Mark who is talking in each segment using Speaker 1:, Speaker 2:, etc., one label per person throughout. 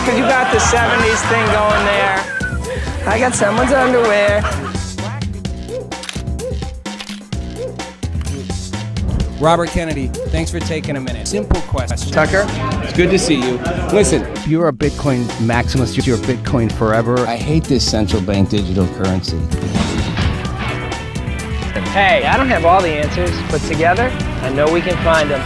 Speaker 1: because you got the 70s thing going there. I got someone's underwear.
Speaker 2: Robert Kennedy, thanks for taking a minute. Simple question.
Speaker 1: Tucker?
Speaker 2: It's good to see you. Listen,
Speaker 3: You're a Bitcoin maximalist. You're Bitcoin forever.
Speaker 2: I hate this central bank digital currency.
Speaker 1: Hey, I don't have all the answers, but together, I know we can find them.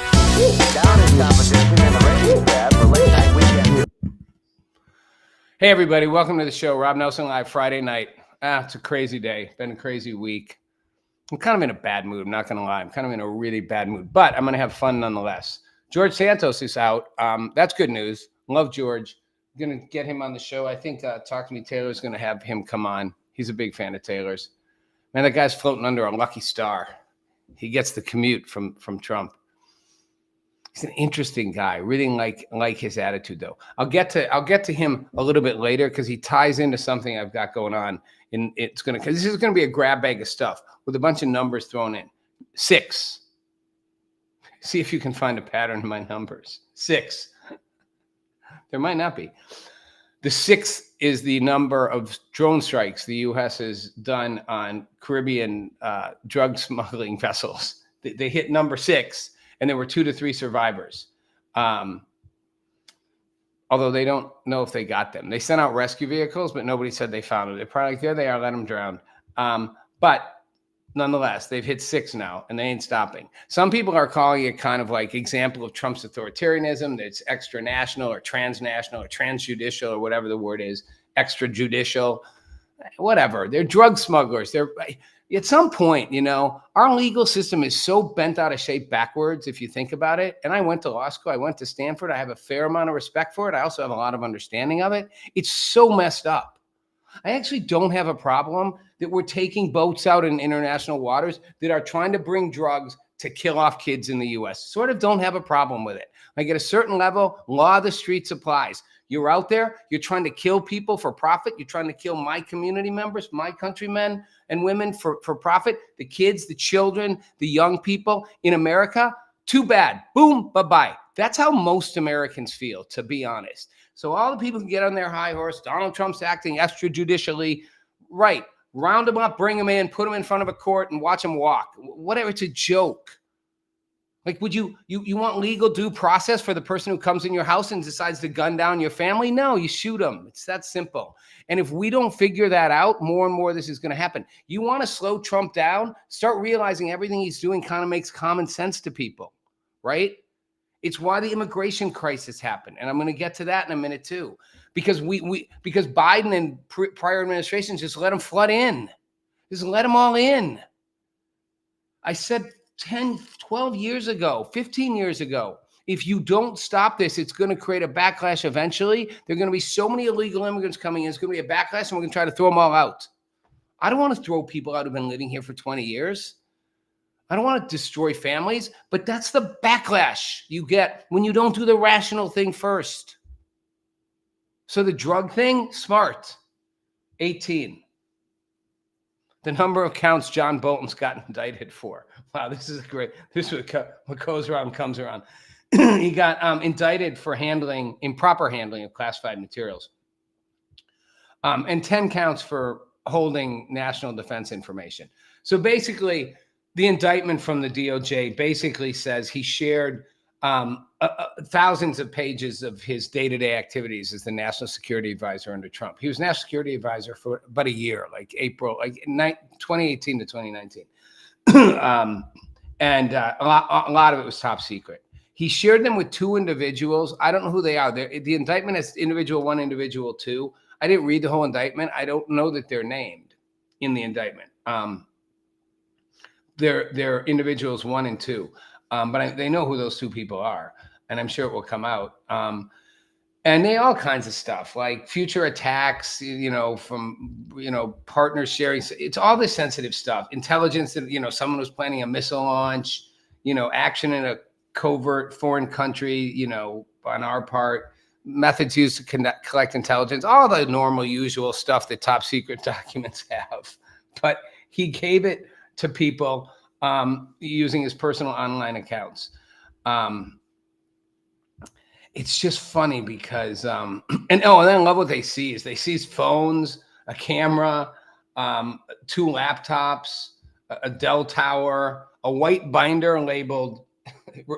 Speaker 2: Hey everybody, welcome to the show. Rob Nelson Live, Friday night. It's a crazy day. Been a crazy week. I'm kind of in a bad mood, I'm not going to lie. I'm kind of in a really bad mood, but I'm going to have fun nonetheless. George Santos is out. That's good news. Love George. I'm going to get him on the show. I think Talk to Me Taylor is going to have him come on. He's a big fan of Taylor's. Man, that guy's floating under a lucky star. He gets the commute from Trump. He's an interesting guy. Really like his attitude, though. I'll get to him a little bit later because he ties into something I've got going on. And because this is gonna be a grab bag of stuff with a bunch of numbers thrown in. 6. See if you can find a pattern in my numbers. 6. There might not be. The 6 is the number of drone strikes the U.S. has done on Caribbean drug smuggling vessels. They hit number 6, and there were 2 to 3 survivors. Although they don't know if they got them. They sent out rescue vehicles, but nobody said they found them. They're probably like, there they are, let them drown. But nonetheless, they've hit 6 now, and they ain't stopping. Some people are calling it kind of like example of Trump's authoritarianism, that it's extra-national or transnational or transjudicial or whatever the word is, extrajudicial, whatever. They're drug smugglers. At some point, our legal system is so bent out of shape backwards, if you think about it. And I went to law school. I went to Stanford. I have a fair amount of respect for it. I also have a lot of understanding of it. It's so messed up. I actually don't have a problem that we're taking boats out in international waters that are trying to bring drugs to kill off kids in the U.S. Sort of don't have a problem with it. Like at a certain level, law of the streets applies. You're out there, you're trying to kill people for profit. You're trying to kill my community members, my countrymen and women for profit, the kids, the children, the young people in America. Too bad. Boom, bye-bye. That's how most Americans feel, to be honest. So all the people can get on their high horse. Donald Trump's acting extrajudicially. Right. Round them up, bring them in, put them in front of a court and watch them walk. Whatever, it's a joke. Like, would you want legal due process for the person who comes in your house and decides to gun down your family? No, you shoot them. It's that simple. And if we don't figure that out, more and more this is going to happen. You want to slow Trump down? Start realizing everything he's doing kind of makes common sense to people, right? It's why the immigration crisis happened. And I'm going to get to that in a minute too. Because because Biden and prior administrations just let them flood in. Just let them all in. I said 10, 12 years ago, 15 years ago, if you don't stop this, it's going to create a backlash eventually. There are going to be so many illegal immigrants coming in. It's going to be a backlash, and we're going to try to throw them all out. I don't want to throw people out who've been living here for 20 years. I don't want to destroy families, but that's the backlash you get when you don't do the rational thing first. So the drug thing, smart. 18. The number of counts John Bolton's gotten indicted for. Wow, this is great. This is what goes around comes around. He got indicted for improper handling of classified materials. And 10 counts for holding national defense information. So basically, the indictment from the DOJ basically says he shared thousands of pages of his day-to-day activities as the national security advisor under Trump. He was national security advisor for about a year, like April, 2018 to 2019. And a lot of it was top secret. He shared them with 2 individuals. I don't know who they are. The indictment has individual 1, individual 2. I didn't read the whole indictment. I don't know that they're named in the indictment. They're individuals 1 and 2. But they know who those 2 people are, and I'm sure it will come out. And they all kinds of stuff like future attacks, from, partners sharing. It's all this sensitive stuff. Intelligence that, someone was planning a missile launch, action in a covert foreign country, on our part, methods used to collect intelligence, all the normal, usual stuff that top secret documents have. But he gave it to people using his personal online accounts. it's just funny because and then I love what they seize. They seized phones, a camera, 2 laptops, a Dell tower, a white binder labeled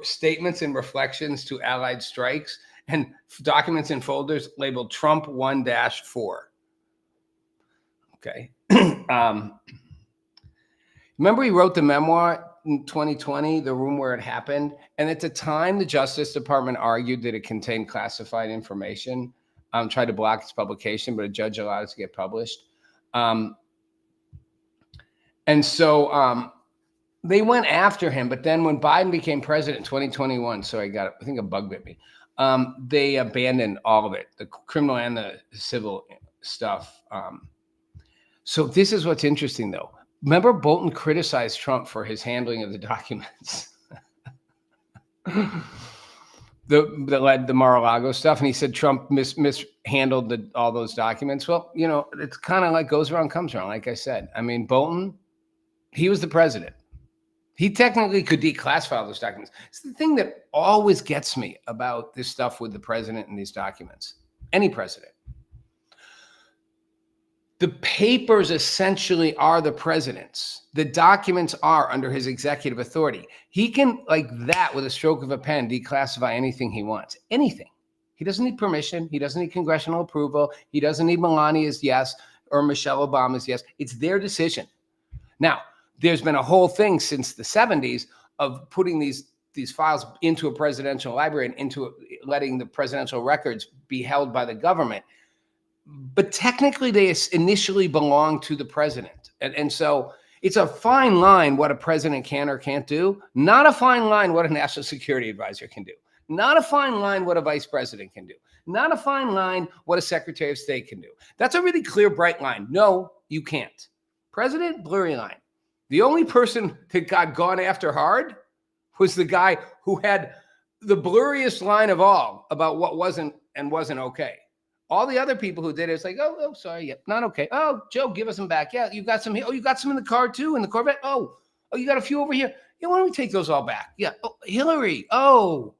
Speaker 2: statements and reflections to Allied strikes, and documents and folders labeled Trump 1-4. Okay. Remember he wrote the memoir in 2020, The Room Where It Happened? And at the time, the Justice Department argued that it contained classified information, tried to block its publication, but a judge allowed it to get published. And so they went after him. But then when Biden became president in 2021, so I think a bug bit me, they abandoned all of it, the criminal and the civil stuff. So this is what's interesting, though. Remember, Bolton criticized Trump for his handling of the documents that led the Mar-a-Lago stuff, and he said Trump mishandled all those documents. Well, you know, it's kind of like goes around, comes around. Like I said, I mean, Bolton, he was the president. He technically could declassify all those documents. It's the thing that always gets me about this stuff with the president and these documents. Any president. The papers essentially are the president's. The documents are under his executive authority. He can, like that, with a stroke of a pen, declassify anything he wants. Anything. He doesn't need permission. He doesn't need congressional approval. He doesn't need Melania's yes or Michelle Obama's yes. It's their decision. Now, there's been a whole thing since the 70s of putting these files into a presidential library and into letting the presidential records be held by the government. But technically, they initially belong to the president. And so it's a fine line what a president can or can't do, not a fine line what a national security advisor can do, not a fine line what a vice president can do, not a fine line what a secretary of state can do. That's a really clear, bright line. No, you can't. President, blurry line. The only person that got gone after hard was the guy who had the blurriest line of all about what wasn't and wasn't okay. All the other people who did it, it's like, oh, sorry, yeah, not okay. Oh, Joe, give us them back. Yeah, you got some here. Oh, you got some in the car too, in the Corvette. Oh, you got a few over here. Yeah, why don't we take those all back? Yeah. Oh, Hillary. Oh,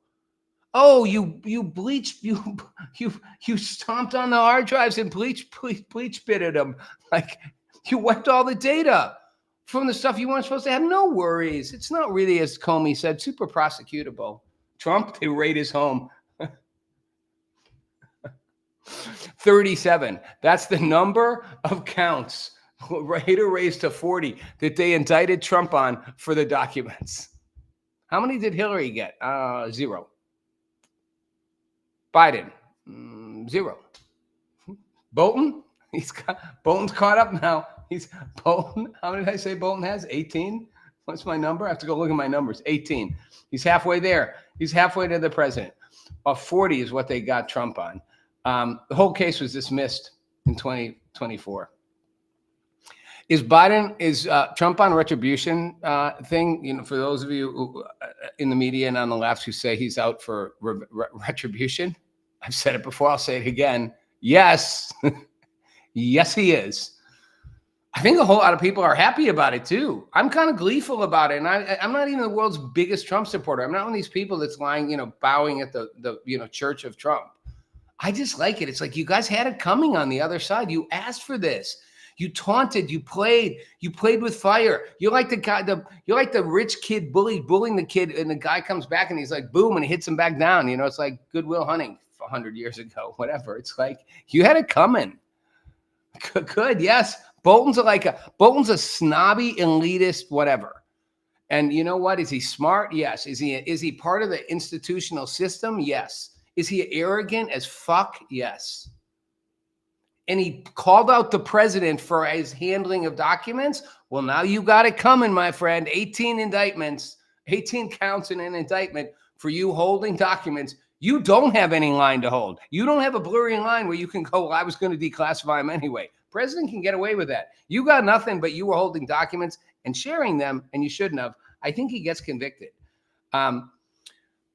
Speaker 2: you bleached, you stomped on the hard drives and bleach bitted them. Like you wiped all the data from the stuff you weren't supposed to have. No worries. It's not really, as Comey said, super prosecutable. Trump, they raid his home. 37. That's the number of counts, later raised to 40, that they indicted Trump on for the documents. How many did Hillary get? 0. Biden, 0. Bolton, Bolton's caught up now. Bolton. How many did I say Bolton has? 18. What's my number? I have to go look at my numbers. 18. He's halfway there. He's halfway to the president. 40 is what they got Trump on. The whole case was dismissed in 2024. Is Trump on retribution thing? You know, for those of you who, in the media and on the left who say he's out for retribution, I've said it before. I'll say it again. Yes, yes, he is. I think a whole lot of people are happy about it too. I'm kind of gleeful about it, and I'm not even the world's biggest Trump supporter. I'm not one of these people that's lying, bowing at the church of Trump. I just like it. It's like you guys had it coming on the other side. You asked for this. You taunted. You played with fire. You're like the guy. You're like the rich kid bullying the kid, and the guy comes back and he's like, boom, and he hits him back down. It's like Goodwill Hunting 100 years ago, whatever. It's like you had it coming. Good, yes. Bolton's a snobby elitist, whatever. And you know what? Is he smart? Yes. Is he part of the institutional system? Yes. Is he arrogant as fuck? Yes. And he called out the president for his handling of documents. Well, now you got it coming, my friend. 18 indictments, 18 counts in an indictment for you holding documents. You don't have any line to hold. You don't have a blurry line where you can go, well, I was going to declassify them anyway. President can get away with that. You got nothing, but you were holding documents and sharing them, and you shouldn't have. I think he gets convicted.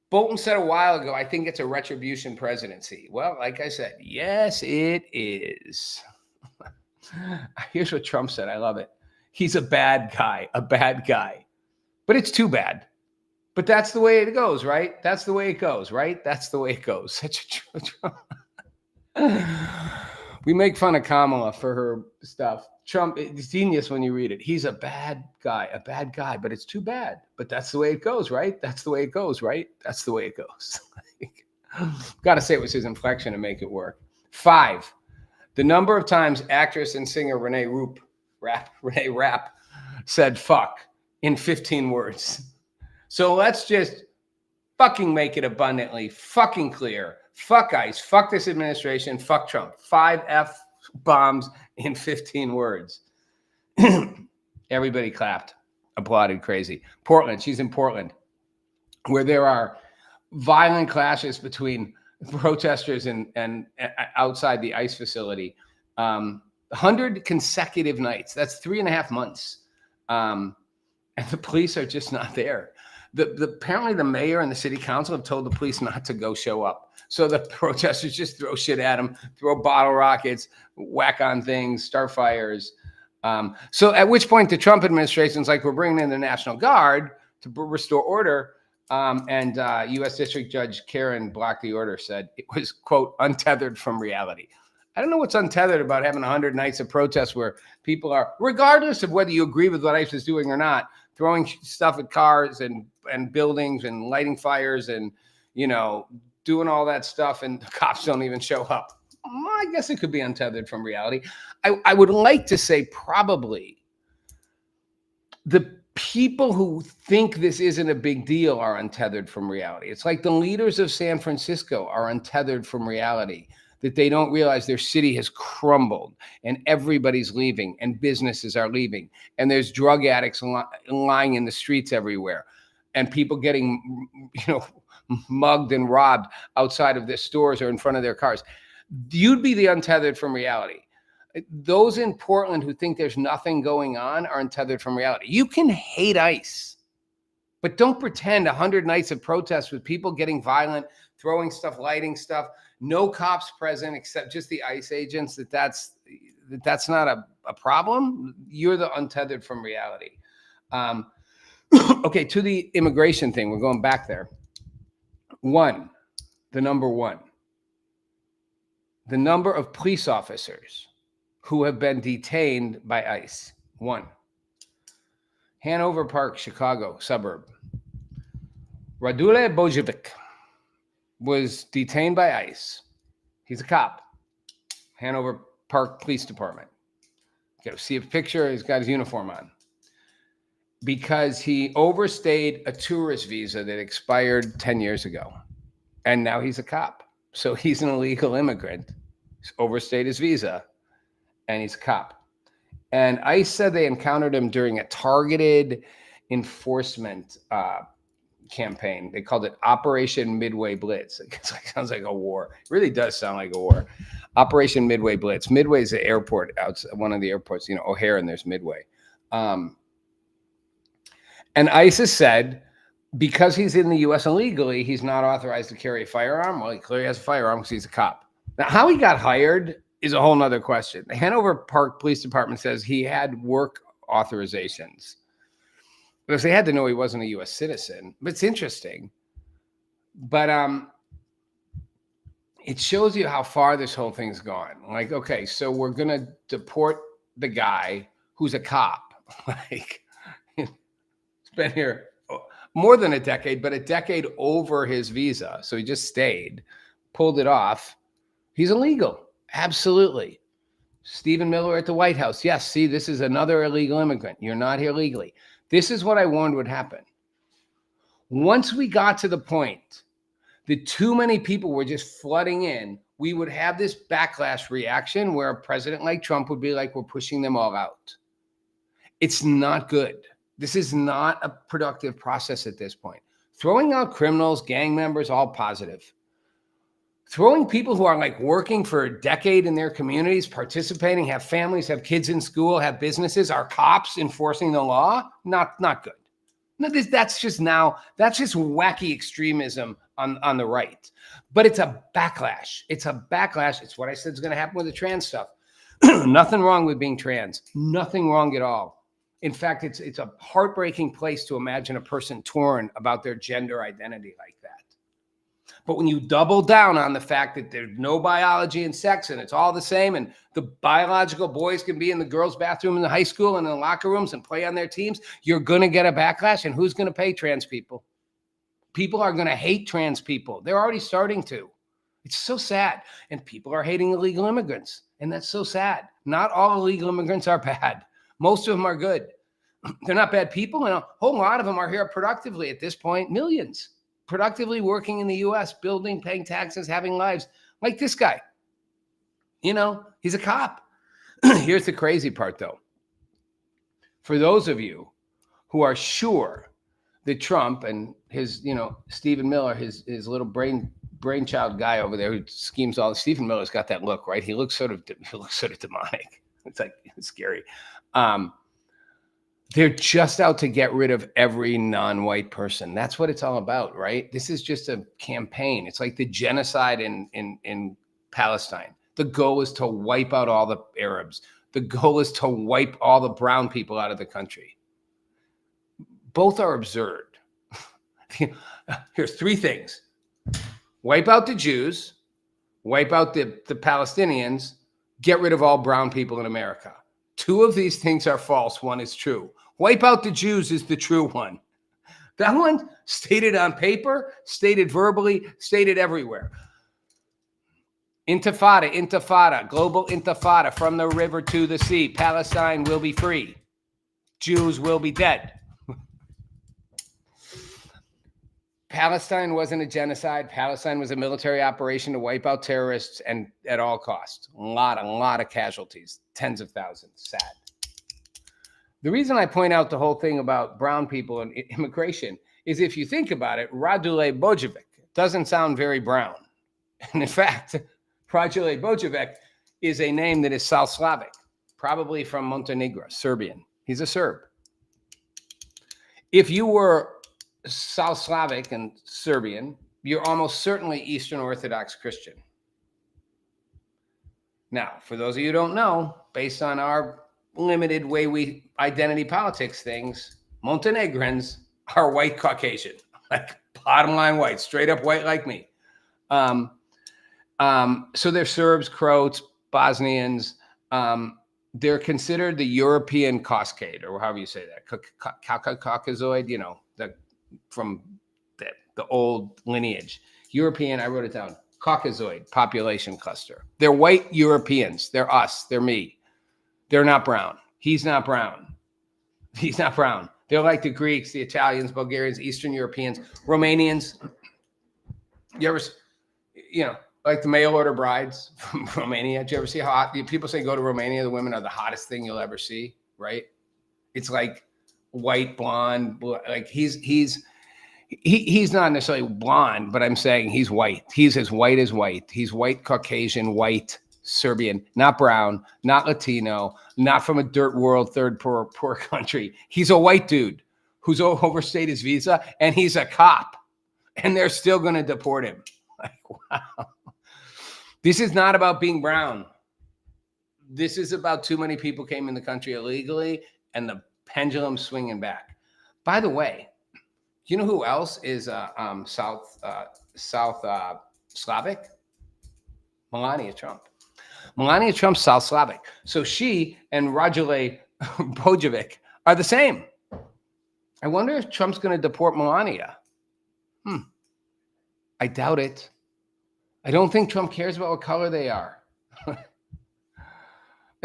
Speaker 2: Bolton said a while ago, I think it's a retribution presidency. Well, like I said, yes, it is. Here's what Trump said. I love it. He's a bad guy. But it's too bad. But that's the way it goes, right? That's the way it goes, right? That's the way it goes. Such a we make fun of Kamala for her stuff. Trump, it's genius when you read it. He's a bad guy, but it's too bad. But that's the way it goes, right? That's the way it goes, right? That's the way it goes. Got to say it was his inflection to make it work. 5, the number of times actress and singer Renee Rapp said fuck in 15 words. So let's just fucking make it abundantly fucking clear. Fuck ICE, fuck this administration, fuck Trump. 5 F bombs in 15 words. Everybody clapped, applauded crazy. Portland, she's in Portland, where there are violent clashes between protesters and outside the ICE facility. 100 consecutive nights. That's 3.5 months. And the police are just not there. Apparently the mayor and the city council have told the police not to go show up. So the protesters just throw shit at them, throw bottle rockets, whack on things, start fires. So at which point the Trump administration's like, we're bringing in the National Guard to restore order. And U.S. District Judge Karen blocked the order, said it was, quote, untethered from reality. I don't know what's untethered about having 100 nights of protests where people are, regardless of whether you agree with what ICE is doing or not, throwing stuff at cars and buildings and lighting fires and, doing all that stuff, and the cops don't even show up. I guess it could be untethered from reality. I would like to say probably the people who think this isn't a big deal are untethered from reality. It's like the leaders of San Francisco are untethered from reality, that they don't realize their city has crumbled and everybody's leaving and businesses are leaving and there's drug addicts lying in the streets everywhere and people getting, mugged and robbed outside of their stores or in front of their cars. You'd be the untethered from reality. Those in Portland who think there's nothing going on are untethered from reality. You can hate ICE, but don't pretend 100 nights of protests with people getting violent, throwing stuff, lighting stuff, no cops present except just the ICE agents, that's not a problem. You're the untethered from reality. Okay, to the immigration thing, we're going back there. The number of police officers who have been detained by ICE. 1. Hanover Park, Chicago suburb. Radule Bojevic was detained by ICE. He's a cop. Hanover Park Police Department. You got to see a picture. He's got his uniform on. Because he overstayed a tourist visa that expired 10 years ago. And now he's a cop. So he's an illegal immigrant. He's overstayed his visa. And he's a cop. And ICE said they encountered him during a targeted enforcement campaign. They called it Operation Midway Blitz. Sounds like a war. It really does sound like a war. Operation Midway Blitz. Midway is the airport, outside one of the airports, O'Hare, and there's Midway. And ICE has said, because he's in the U.S. illegally, he's not authorized to carry a firearm. Well, he clearly has a firearm because he's a cop. Now, how he got hired is a whole nother question. The Hanover Park Police Department says he had work authorizations. Because they had to know he wasn't a U.S. citizen. But it's interesting. But it shows you how far this whole thing's gone. Like, okay, so we're going to deport the guy who's a cop. Like, it's been here more than a decade, but a decade over his visa. So he just stayed, pulled it off. He's illegal. Absolutely. Stephen Miller at the White House. Yes, see, this is another illegal immigrant. You're not here legally. This is what I warned would happen. Once we got to the point that too many people were just flooding in, we would have this backlash reaction where a president like Trump would be like, we're pushing them all out. It's not good. This is not a productive process at this point. Throwing out criminals, gang members, all positive. Throwing people who are like working for a decade in their communities, participating, have families, have kids in school, have businesses, are cops enforcing the law, not good. No, that's just wacky extremism on the right. But it's a backlash. It's what I said is going to happen with the trans stuff. Nothing wrong with being trans. Nothing wrong at all. In fact, it's a heartbreaking place to imagine a person torn about their gender identity like that. But when you double down on the fact that there's no biology and sex and it's all the same, and the biological boys can be in the girls' bathroom in the high school and in the locker rooms and play on their teams, you're going to get a backlash. And who's going to pay trans people? People are going to hate trans people. They're already starting to. It's so sad. And people are hating illegal immigrants. And that's so sad. Not all illegal immigrants are bad. Most of them are good. They're not bad people. And a whole lot of them are here productively at this point, millions. Productively working in the U.S., building, paying taxes, having lives like this guy. You know, he's a cop. Here's the crazy part, though. For those of you who are sure that Trump and his, Stephen Miller, his little brainchild guy over there who schemes all. Stephen Miller's got that look, right? He looks sort of demonic. It's like it's scary. They're just out to get rid of every non-white person. That's what it's all about, right? This is just a campaign. It's like the genocide in Palestine. The goal is to wipe out all the Arabs. The goal is to wipe all the brown people out of the country. Both are absurd. Here's three things. Wipe out the Jews, wipe out the Palestinians, get rid of all brown people in America. Two of these things are false. One is true. Wipe out the Jews is the true one. That one stated on paper, stated verbally, stated everywhere. Intifada, intifada, global intifada from the river to the sea. Palestine will be free. Jews will be dead. Palestine wasn't a genocide. Palestine was a military operation to wipe out terrorists and at all costs. A lot of casualties, tens of thousands. Sad. The reason I point out the whole thing about brown people and immigration is if you think about it, Radule Bojovic doesn't sound very brown. And in fact, Radule Bojovic is a name that is South Slavic, probably from Montenegro, Serbian. He's a Serb. If you were South Slavic and Serbian, you're almost certainly Eastern Orthodox Christian. Now, for those of you who don't know, based on our limited way we identity politics things, Montenegrins are white Caucasian, like bottom line white, straight up white like me. So they're Serbs, Croats, Bosnians. They're considered the European Caucade, or however you say that, Caucasoid, from the old lineage. European, I wrote it down, Caucasoid population cluster. They're white Europeans. They're us. They're me. They're not brown. He's not brown. He's not brown. They're like the Greeks, the Italians, Bulgarians, Eastern Europeans, Romanians. You ever, like the mail order brides from Romania. Did you ever see how hot people say go to Romania? The women are the hottest thing you'll ever see, right? It's like white, blonde, like he's not necessarily blonde, but I'm saying he's white. He's as white as white. He's white, Caucasian, white, Serbian, not brown, not Latino, not from a dirt world, third poor country. He's a white dude who's overstayed his visa, and he's a cop, and they're still going to deport him. Like, wow. This is not about being brown. This is about too many people came in the country illegally and the pendulum swinging back. By the way, you know who else is South Slavic? Melania Trump. Melania Trump's South Slavic. So she and Radule Bojovic are the same. I wonder if Trump's going to deport Melania. I doubt it. I don't think Trump cares about what color they are. I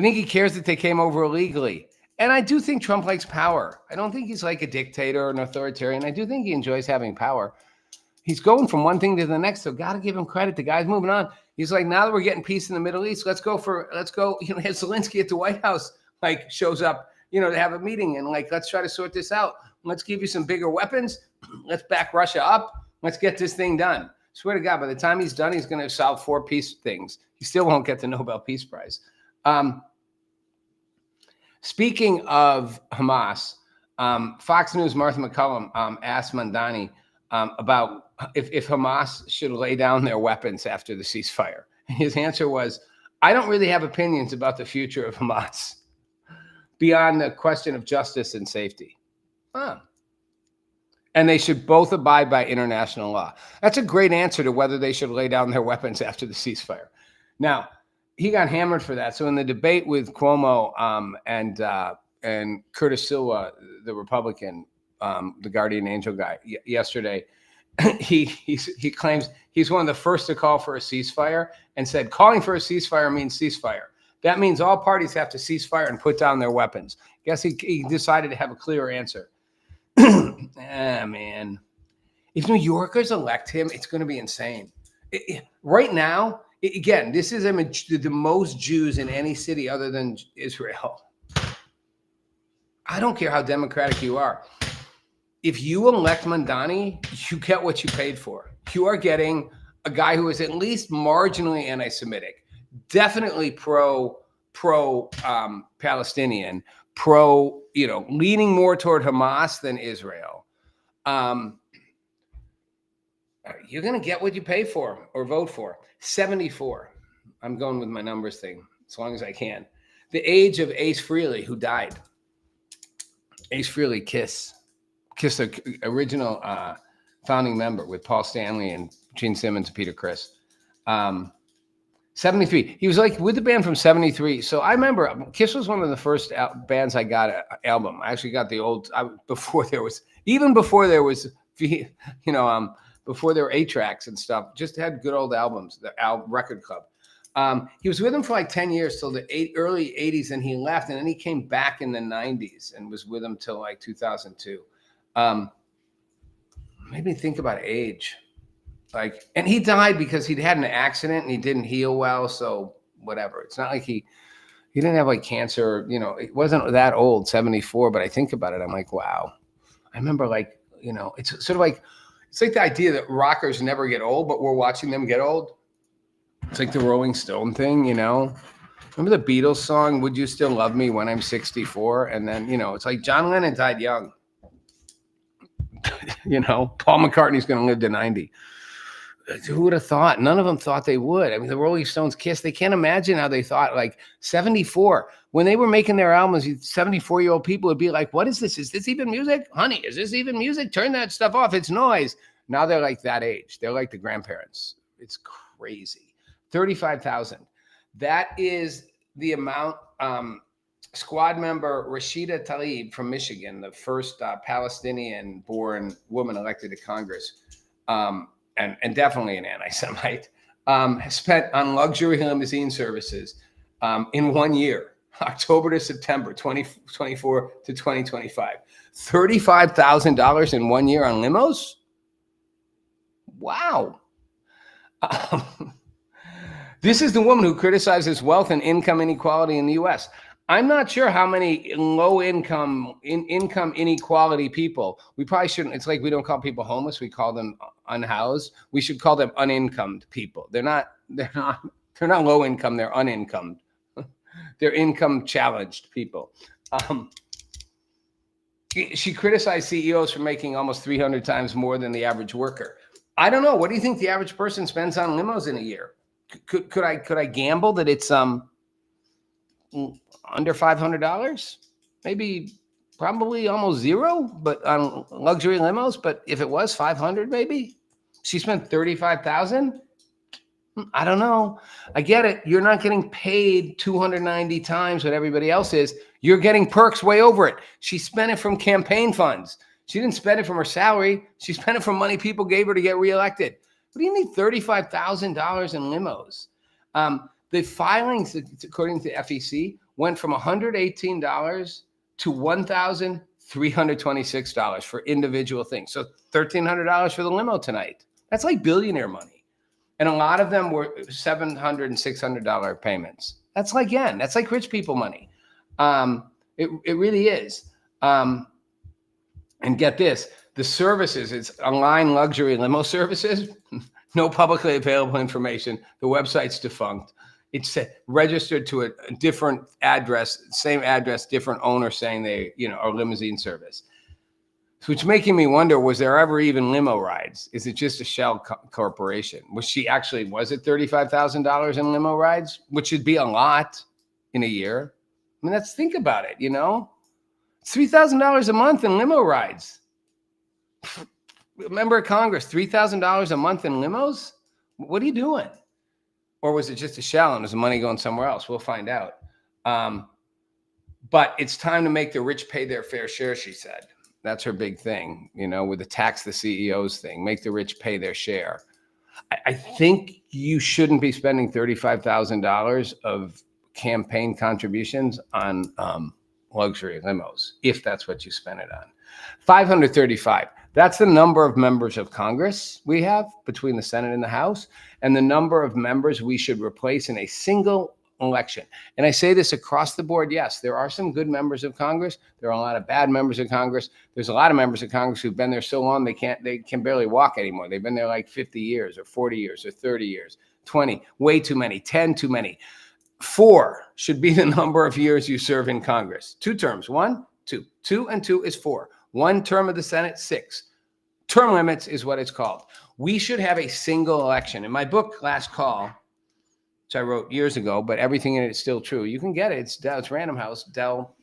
Speaker 2: think he cares that they came over illegally. And I do think Trump likes power. I don't think he's like a dictator or an authoritarian. I do think he enjoys having power. He's going from one thing to the next. So got to give him credit. The guy's moving on. He's like, now that we're getting peace in the Middle East, let's go. Have Zelensky at the White House, shows up, to have a meeting and let's try to sort this out. Let's give you some bigger weapons. Let's back Russia up. Let's get this thing done. Swear to God, by the time he's done, he's going to solve 4 peace things. He still won't get the Nobel Peace Prize. Speaking of Hamas, Fox News' Martha McCullum asked Mandani about if Hamas should lay down their weapons after the ceasefire. His answer was, I don't really have opinions about the future of Hamas. beyond the question of justice and safety. Huh. And they should both abide by international law. That's a great answer to whether they should lay down their weapons after the ceasefire. Now, he got hammered for that. So in the debate with Cuomo and Curtis Silva, the Republican, the guardian angel guy, yesterday, he claims he's one of the first to call for a ceasefire and said calling for a ceasefire means ceasefire. That means all parties have to cease fire and put down their weapons. Guess he decided to have a clear answer. Man, if New Yorkers elect him, it's going to be insane. Right now, again, this is the most Jews in any city other than Israel. I don't care how democratic you are. If you elect Mandani, you get what you paid for. You are getting a guy who is at least marginally anti-Semitic, definitely pro-Palestinian, leaning more toward Hamas than Israel. You're going to get what you pay for or vote for. 74. I'm going with my numbers thing as long as I can. The age of Ace Frehley, who died. Ace Frehley, Kiss, the original founding member with Paul Stanley and Gene Simmons and Peter Criss. 73. He was like with the band from 73. So I remember Kiss was one of the first bands I got an album. I actually got the old before there was before there were 8 tracks and stuff. Just had good old albums. The Record Club. He was with them for like 10 years till the early 80s, and he left, and then he came back in the 90s and was with them till like 2002. Made me think about age. And he died because he'd had an accident and he didn't heal well. So whatever. It's not like he didn't have like cancer. It wasn't that old, 74. But I think about it, I'm like, wow. I remember it's sort of like it's like the idea that rockers never get old, but we're watching them get old. It's like the Rolling Stone thing, Remember the Beatles song, "Would You Still Love Me When I'm 64?" And then it's like John Lennon died young. Paul McCartney's going to live to 90. Who would have thought? None of them thought they would. I mean, the Rolling Stones, Kiss, they can't imagine how they thought, 74. When they were making their albums, 74-year-old people would be like, what is this? Is this even music? Honey, is this even music? Turn that stuff off. It's noise. Now they're like that age. They're like the grandparents. It's crazy. 35,000. That is the amount. Squad member Rashida Tlaib from Michigan, the first Palestinian-born woman elected to Congress, and definitely an anti-Semite, has spent on luxury limousine services in 1 year, October to September, 2024 to 2025, $35,000 in 1 year on limos. Wow. This is the woman who criticizes wealth and income inequality in the U.S. I'm not sure how many low income inequality people. We probably shouldn't. It's like we don't call people homeless. We call them unhoused. We should call them unincomed people. They're not low income. They're unincomed. They're income challenged people. She criticized CEOs for making almost 300 times more than the average worker. I don't know. What do you think the average person spends on limos in a year? Could I gamble that it's under $500? Maybe, probably almost zero, but on luxury limos. But if it was 500, maybe she spent 35,000. I don't know. I get it. You're not getting paid 290 times what everybody else is. You're getting perks way over it. She spent it from campaign funds. She didn't spend it from her salary. She spent it from money people gave her to get reelected. What do you need $35,000 in limos? The filings, according to the FEC, went from $118 to $1,326 for individual things. So $1,300 for the limo tonight. That's like billionaire money. And a lot of them were $700 and $600 payments. That's like rich people money. It really is. And get this, the services, it's online luxury limo services, no publicly available information. The website's defunct. It's registered to a different address, same address, different owner saying they, are limousine service. So it's making me wonder, was there ever even limo rides? Is it just a shell corporation? Was it $35,000 in limo rides, which should be a lot in a year? I mean, think about it, It's $3,000 a month in limo rides. Member of Congress, $3,000 a month in limos? What are you doing? Or was it just a shell and was the money going somewhere else? We'll find out. But it's time to make the rich pay their fair share, she said. That's her big thing, with the tax the CEOs thing. Make the rich pay their share. I think you shouldn't be spending $35,000 of campaign contributions on luxury limos, if that's what you spend it on. 535. That's the number of members of Congress we have between the Senate and the House, and the number of members we should replace in a single election. And I say this across the board. Yes, there are some good members of Congress. There are a lot of bad members of Congress. There's a lot of members of Congress who've been there so long they can barely walk anymore. They've been there like 50 years or 40 years or 30 years, 20, way too many, 10 too many. 4 should be the number of years you serve in Congress. 2 terms, 1, 2. 2 and 2 is 4. 1 term of the Senate, 6. Term limits is what it's called. We should have a single election. In my book, Last Call, which I wrote years ago, but everything in it is still true. You can get it. It's Random House, Dell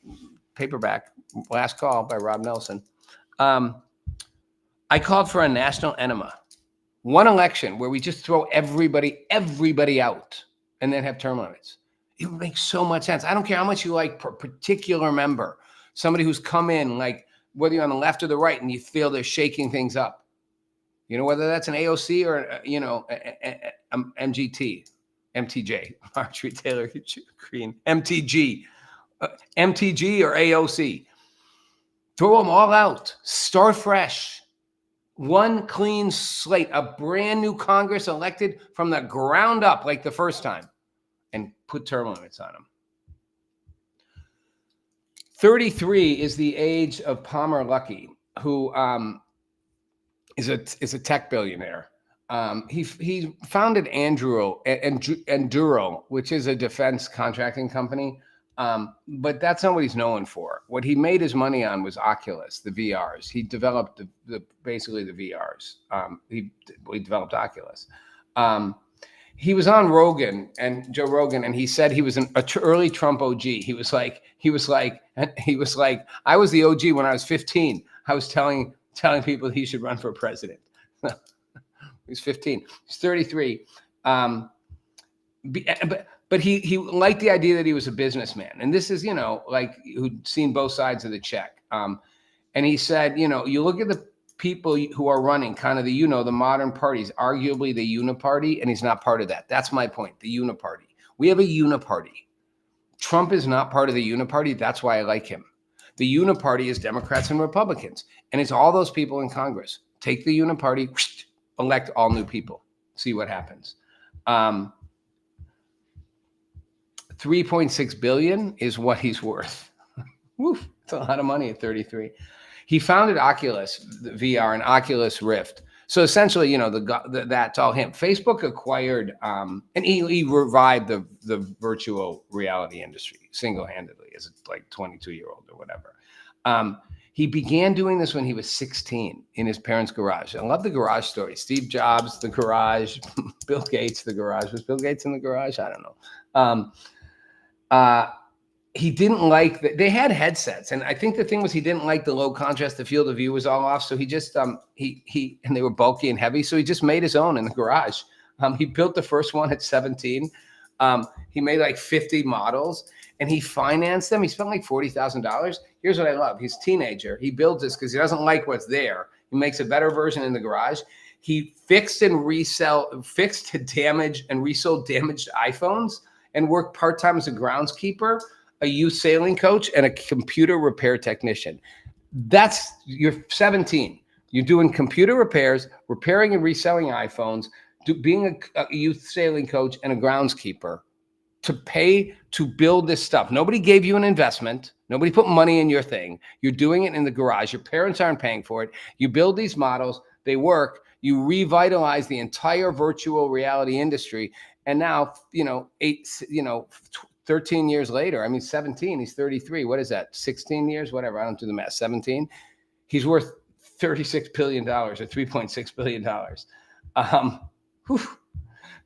Speaker 2: paperback, Last Call by Rob Nelson. I called for a national enema. One election where we just throw everybody out and then have term limits. It would make so much sense. I don't care how much you like a particular member, somebody who's come in, like whether you're on the left or the right, and you feel they're shaking things up. Whether that's an AOC or, MTJ, Marjorie Taylor Greene, MTG or AOC. Throw them all out. Start fresh. One clean slate, a brand new Congress elected from the ground up like the first time, and put term limits on them. 33 is the age of Palmer Luckey, who is a tech billionaire. He founded Enduro, which is a defense contracting company, but that's not what he's known for. What he made his money on was Oculus, the VRs. He developed basically the VRs. He developed Oculus. He was on Joe Rogan, and he said he was an early Trump OG. He was like, I was the OG when I was 15. I was telling people he should run for president. He's 15. He's 33. But he liked the idea that he was a businessman. And this is, who'd seen both sides of the check. And he said, you look at the people who are running kind of the modern parties, arguably the uniparty, and he's not part of that. That's my point, the uniparty. We have a uniparty. Trump is not part of the uniparty. That's why I like him. The uniparty is Democrats and Republicans. And it's all those people in Congress. Take the uniparty, elect all new people. See what happens. 3.6 billion is what he's worth. Woof, it's a lot of money at 33. He founded Oculus the VR and Oculus Rift. So essentially, that's all him. Facebook acquired, and he revived the virtual reality industry single-handedly as a 22-year-old or whatever. He began doing this when he was 16 in his parents' garage. I love the garage story. Steve Jobs, the garage. Bill Gates, the garage. Was Bill Gates in the garage? I don't know. He didn't like that. They had headsets, and I think the thing was he didn't like the low contrast. The field of view was all off, so he just and they were bulky and heavy, so he just made his own in the garage. He built the first one at 17. He made like 50 models, and he financed them. He spent like $40,000. Here's what I love: he's a teenager. He builds this because he doesn't like what's there. He makes a better version in the garage. He fixed, damaged, and resold damaged iPhones, and worked part-time as a groundskeeper, a youth sailing coach, and a computer repair technician. You're 17. You're doing computer repairs, repairing and reselling iPhones, being a youth sailing coach and a groundskeeper to pay to build this stuff. Nobody gave you an investment. Nobody put money in your thing. You're doing it in the garage. Your parents aren't paying for it. You build these models. They work. You revitalize the entire virtual reality industry. And now, 13 years later, 17, he's 33. What is that? 16 years, whatever. I don't do the math. 17. He's worth $36 billion or $3.6 billion.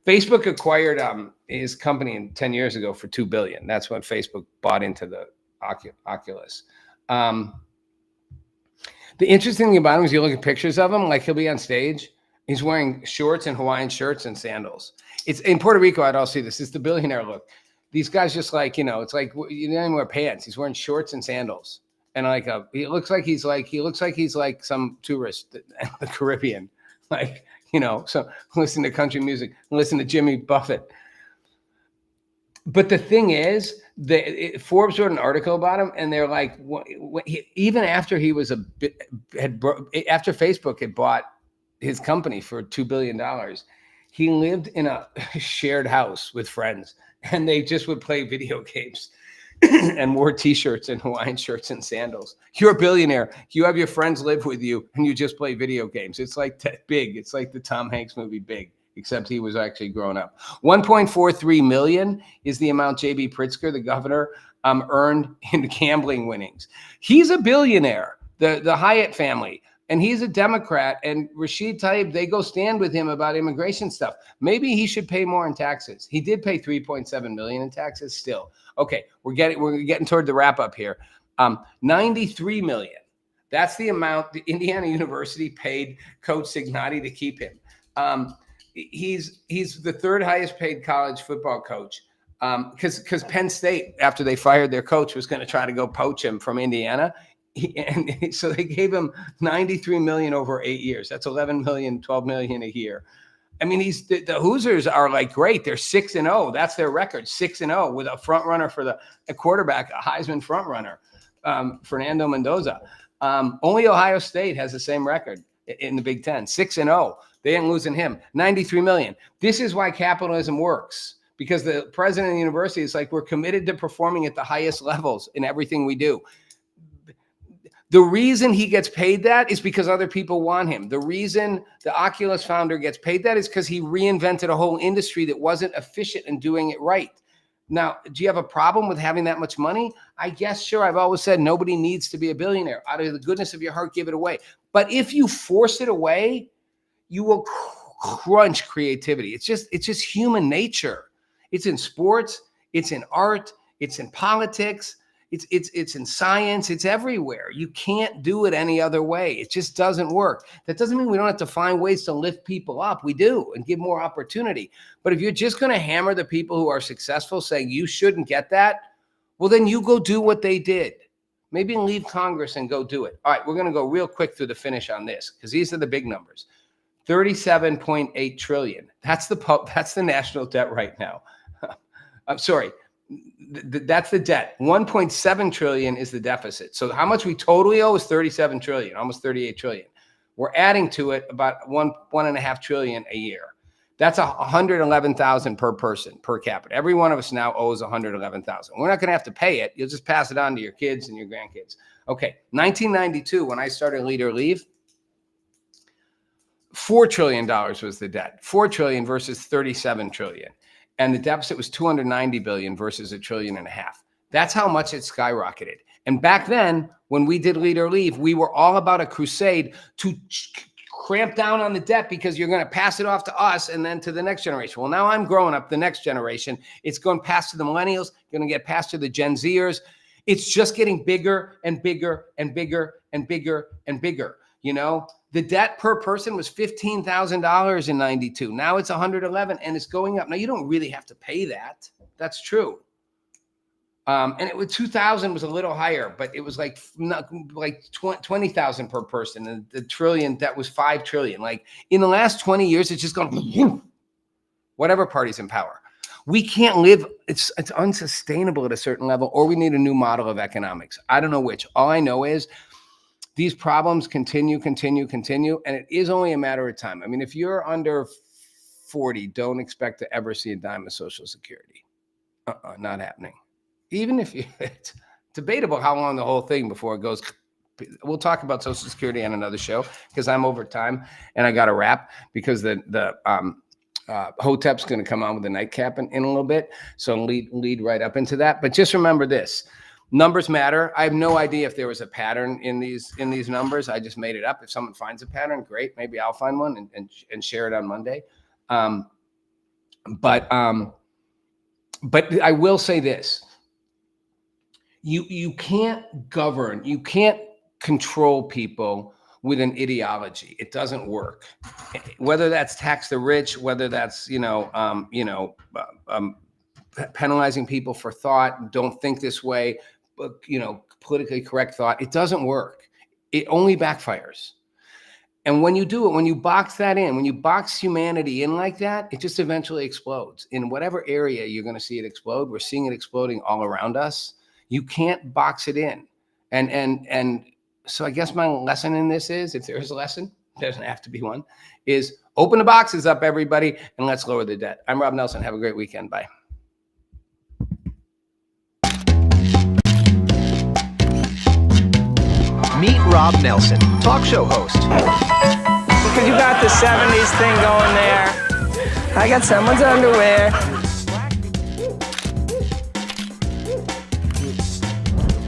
Speaker 2: Facebook acquired his company 10 years ago for $2 billion. That's when Facebook bought into the Oculus. The interesting thing about him is you look at pictures of him, like he'll be on stage. He's wearing shorts and Hawaiian shirts and sandals. It's in Puerto Rico. I'd all see this. It's the billionaire look. These guys just like, it's like you don't even wear pants. He's wearing shorts and sandals. And like he looks like he's like some tourist in the Caribbean. Like, so listen to country music, listen to Jimmy Buffett. But the thing is, Forbes wrote an article about him, and they're like, even after he was after Facebook had bought his company for $2 billion, he lived in a shared house with friends, and they just would play video games and wore T-shirts and Hawaiian shirts and sandals. You're a billionaire. You have your friends live with you, and you just play video games. It's like Big. It's like the Tom Hanks movie Big, except he was actually grown up. 1.43 million is the amount J.B. Pritzker, the governor, earned in gambling winnings. He's a billionaire, the Hyatt family, and he's a Democrat. And Rashid Tlaib, they go stand with him about immigration stuff. Maybe he should pay more in taxes. He did pay 3.7 million in taxes still. Okay, we're getting toward the wrap up here. 93 million. That's the amount the Indiana University paid Coach Signotti to keep him. He's the third highest paid college football coach because Penn State, after they fired their coach, was going to try to go poach him from Indiana. So they gave him 93 million over 8 years. That's 11 million, 12 million a year. I mean, the Hoosiers are like great. They're 6-0. That's their record, 6-0 with a front runner for the quarterback, a Heisman front runner, Fernando Mendoza. Only Ohio State has the same record in the Big Ten, 6-0. They ain't losing him. 93 million. This is why capitalism works, because the president of the university is like, we're committed to performing at the highest levels in everything we do. The reason he gets paid that is because other people want him. The reason the Oculus founder gets paid that is because he reinvented a whole industry that wasn't efficient in doing it right. Now, do you have a problem with having that much money? I guess, sure. I've always said nobody needs to be a billionaire. Out of the goodness of your heart, give it away. But if you force it away, you will crunch creativity. It's just human nature. It's in sports. It's in art. It's in politics. It's in science. It's everywhere. You can't do it any other way. It just doesn't work. That doesn't mean we don't have to find ways to lift people up. We do, and give more opportunity. But if you're just going to hammer the people who are successful saying you shouldn't get that, well, then you go do what they did. Maybe leave Congress and go do it. All right, we're going to go real quick through the finish on this because these are the big numbers. 37.8 trillion. That's the national debt right now. I'm sorry. That's the debt. 1.7 trillion is the deficit. So how much we totally owe is 37 trillion, almost 38 trillion. We're adding to it about 1.5 trillion a year. That's 111,000 per person, per capita. Every one of us now owes 111,000. We're not going to have to pay it. You'll just pass it on to your kids and your grandkids. Okay. 1992, when I started Lead or Leave, $4 trillion was the debt. 4 trillion versus 37 trillion. And the deficit was 290 billion versus $1.5 trillion. That's how much it skyrocketed. And back then, when we did Lead or Leave, we were all about a crusade to cramp down on the debt because you're going to pass it off to us and then to the next generation. Well, now I'm growing up, the next generation. It's going past to the millennials, going to get past to the Gen Zers. It's just getting bigger and bigger and bigger and bigger and bigger. The debt per person was $15,000 in 92. Now it's 111 and it's going up. Now you don't really have to pay that. That's true. And it was 2000 was a little higher, but it was like 20,000 per person. And the trillion debt was 5 trillion. Like in the last 20 years, it's just gone, whatever party's in power. We can't live. It's unsustainable at a certain level, or we need a new model of economics. I don't know which. All I know is these problems continue, and it is only a matter of time. I mean, if you're under 40, don't expect to ever see a dime of Social Security. Not happening. Even if it's debatable how long the whole thing before it goes. We'll talk about Social Security on another show because I'm over time and I got to wrap because the Hotep's going to come on with the nightcap in a little bit. So lead right up into that. But just remember this. Numbers matter. I have no idea if there was a pattern in these numbers. I just made it up. If someone finds a pattern, great. Maybe I'll find one and share it on Monday. But I will say this: you can't govern, you can't control people with an ideology. It doesn't work. Whether that's tax the rich, whether that's penalizing people for thought, don't think this way, but politically correct thought, it doesn't work. It only backfires. And when you do it, when you box that in, when you box humanity in like that, it just eventually explodes. In whatever area you're going to see it explode, we're seeing it exploding all around us. You can't box it in. And so I guess my lesson in this is, if there is a lesson, there doesn't have to be one, is open the boxes up, everybody, and let's lower the debt. I'm Rob Nelson. Have a great weekend. Bye.
Speaker 4: Meet Rob Nelson, talk show host.
Speaker 1: Because you got the 70s thing going there. I got someone's underwear.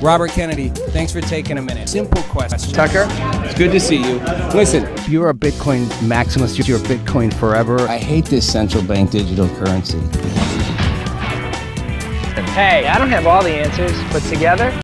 Speaker 2: Robert Kennedy, thanks for taking a minute. Simple question. Tucker, it's good to see you. Listen,
Speaker 3: If you're a Bitcoin maximalist, you're Bitcoin forever.
Speaker 2: I hate this central bank digital currency.
Speaker 1: Hey, I don't have all the answers, but together,